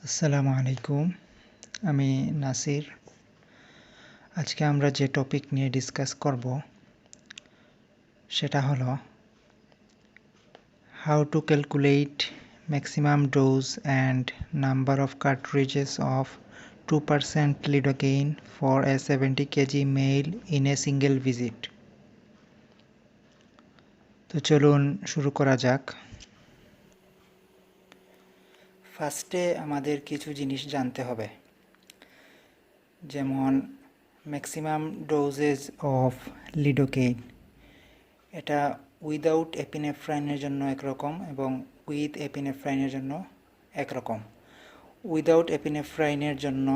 আসসালামু আলাইকুম। আমি নাসির। আজকে আমরা যে টপিক নিয়ে ডিসকাস করব সেটা হলো how to calculate maximum dose and number of cartridges of 2% lidocaine for a 70 kg male in a single visit। তো চলুন শুরু করা যাক। ফার্স্টে আমাদের কিছু জিনিস জানতে হবে, যেমন ম্যাক্সিমাম ডোজেস অফ লিডোকেইন। এটা উইদাউট এপিনেফ্রাইনের জন্য একরকম এবং উইথ এপিনেফ্রাইনের জন্য একরকম। উইদাউট এপিনেফ্রাইনের জন্য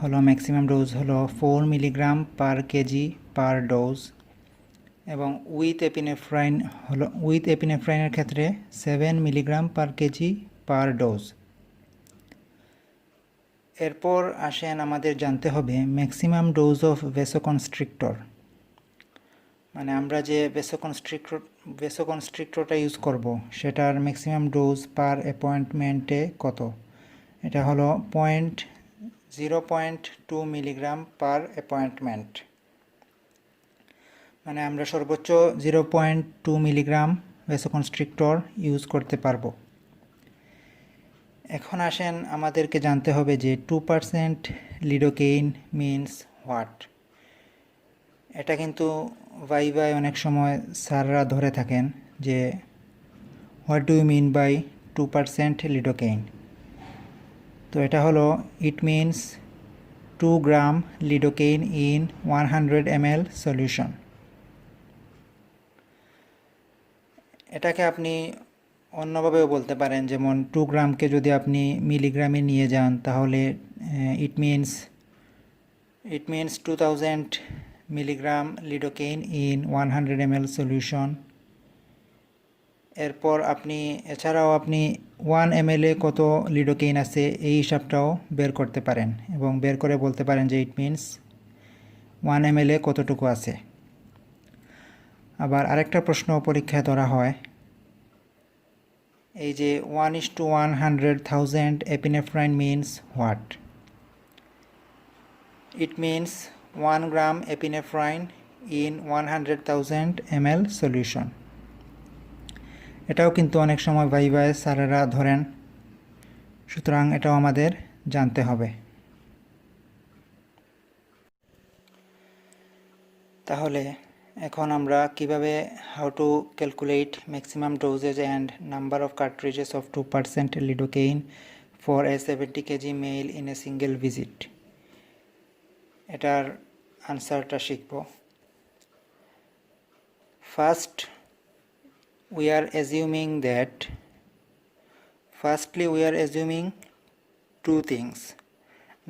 হলো ম্যাক্সিমাম ডোজ হলো 4 মিলিগ্রাম পার কেজি পার ডোজ, এবং উইথ এপিনেফ্রাইনের ক্ষেত্রে 7 মিলিগ্রাম পার কেজি পার ডোজ। এরপর আসেন আমাদের জানতে হবে ম্যাক্সিমাম ডোজ অফ ভেসোকনস্ট্রিক্টর, মানে আমরা যে ভেসোকনস্ট্রিক্টরটা ইউজ করব সেটার ম্যাক্সিমাম ডোজ পার অ্যাপয়েন্টমেন্টে কত। এটা হলো 0.2 মিলিগ্রাম পার অ্যাপয়েন্টমেন্ট, মানে আমরা সর্বোচ্চ 0.2 মিলিগ্রাম ভেসোকনস্ট্রিক্টর ইউজ করতে পারবো। এখন আসেন আমাদেরকে জানতে হবে যে 2% লিডোকেইন মিনস হোয়াট। এটা কিন্তু ভাইভায় অনেক সময় স্যাররা ধরে থাকেন যে what do you mean by 2% lidocaine. তো এটা হলো it means 2 gram lidocaine in 100 ml solution. এটাকে আপনি অন্যভাবেও বলতে পারেন, যেমন 2 গ্রামকে যদি আপনি মিলিগ্রামে নিয়ে যান তাহলে it means 2000 milligram lidocaine in 100 ml solution. এরপর এছাড়াও আপনি 1 ml কত লিডোকেইন আছে এই হিসাবটাও বের করতে পারেন এবং বের করে বলতে পারেন যে ইট মিনস 1 ml কতটুকু আছে। আবার আরেকটা প্রশ্ন পরীক্ষায় ধরা হয়, এই যে 1:100,000 epinephrine means what. It means 1 gram epinephrine in 100,000 ml solution. এটাও কিন্তু অনেক সময় ভাইভায় স্যারেরা ধরেন, সুতরাং এটাও আমাদের জানতে হবে। তাহলে এখন আমরা কিভাবে how to calculate maximum dosage and number of cartridges of 2% lidocaine for a 70 KG male in a single visit এটার আনসারটা শিখব। First we are assuming two things.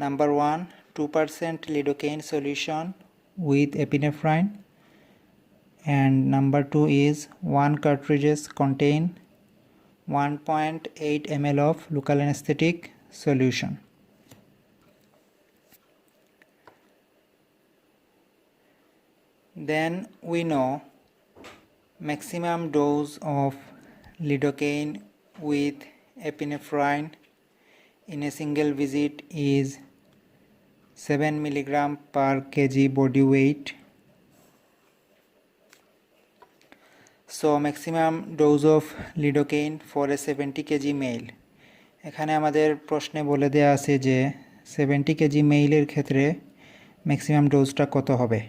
Number one, 2% lidocaine solution with epinephrine, and number two is 1 cartridges contain 1.8 ml of local anesthetic solution. Then we know maximum dose of lidocaine with epinephrine in a single visit is 7 mg per kg body weight. So maximum dose of lidocaine for a 70 kg male, এখানে আমাদের প্রশ্নে বলে দেয়া আছে যে 70 KG মেইলের ক্ষেত্রে maximum ডোজটা কত হবে।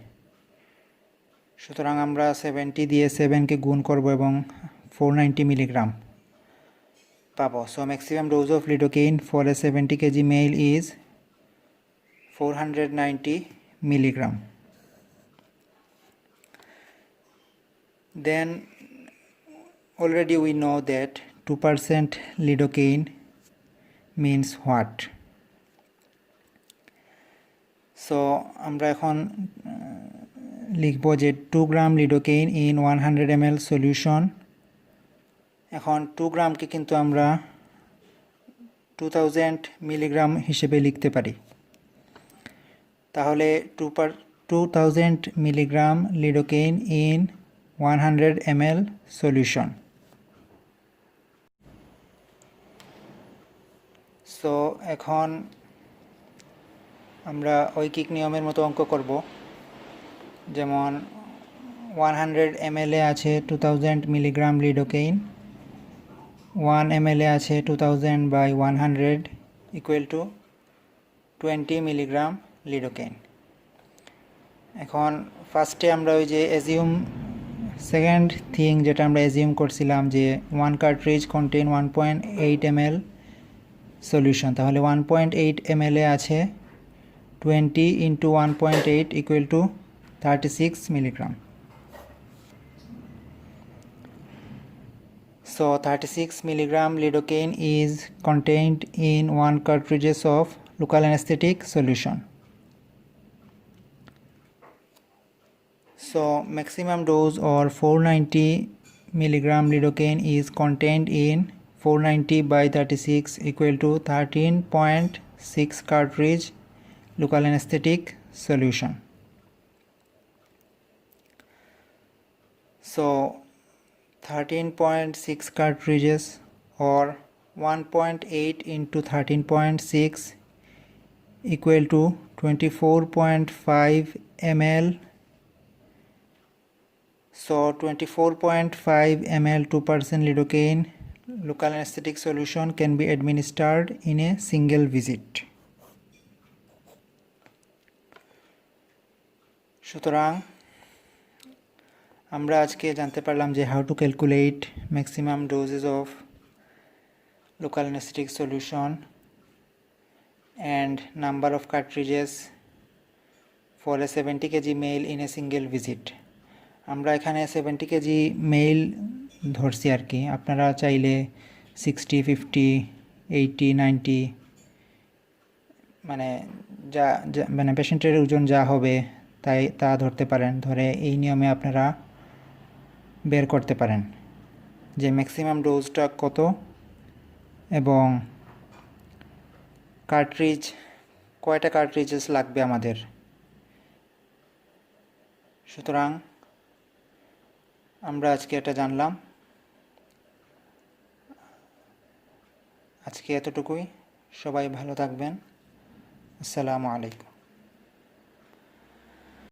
সুতরাং আমরা 70 দিয়ে 7কে গুণ করব এবং 490 মিলিগ্রাম পাবো। So maximum dose of lidocaine for a 70 KG male is 490 milligram. Then already we know that 2% lidocaine means what. So আমরা এখন লিখব যে 2 gram lidocaine in 100 ml solution. এখন 2 গ্রামকে কিন্তু আমরা 2000 মিলিগ্রাম হিসেবে লিখতে পারি। তাহলে 2000 milligram lidocaine in 100 ml solution. So এখন আমরা ঐকিক নিয়মের মতো অঙ্ক করব। যেমন 100 ml এ আছে 2000 মিলিগ্রাম লিডোকেইন, 1 ml এ আছে 2000 by 100 equal to 20 milligram lidocaine. এখন ফার্স্টে আমরা ওই যে অ্যাজিউম সেকেন্ড থিং যেটা আমরা অ্যাজিউম করছিলাম যে 1 কার্ট্রিজ কন্টেইন 1.8 ml সলিউশন, তাহলে 1.8 ml এ আছে 20 into 1.8 equal to 36 milligram. So 36 milligram lidocaine is contained in 1 cartridges of local anesthetic solution. So maximum dose or 490 milligram lidocaine is contained in 490 by 36 equal to 13.6 cartridge local anesthetic solution. So 13.6 cartridges or 1.8 into 13.6 equal to 24.5 ml. So 24.5 ml 2% lidocaine local anesthetic solution can be administered in a single visit. সুতরাং আমরা আজকে জানতে পারলাম যে how to calculate maximum doses of local anaesthetic solution and number of cartridges for a 70 kg male in a single visit. আমরা এখানে 70 kg mail ধরছি আর কি, আপনারা চাইলে 60, 50, 80, 90 মানে মানে পেশেন্টের ওজন যা হবে তা ধরতে পারেন। ধরে এই নিয়মে আপনারা বের করতে পারেন যে ম্যাক্সিমাম ডোজটা কত এবং কার্ট্রিজ কয়টা কার্ট্রিজেস লাগবে আমাদের। সুতরাং আমরা আজকে এটা জানলাম। আজকে এতটুকুই। সবাই ভালো থাকবেন। আসসালামু আলাইকুম।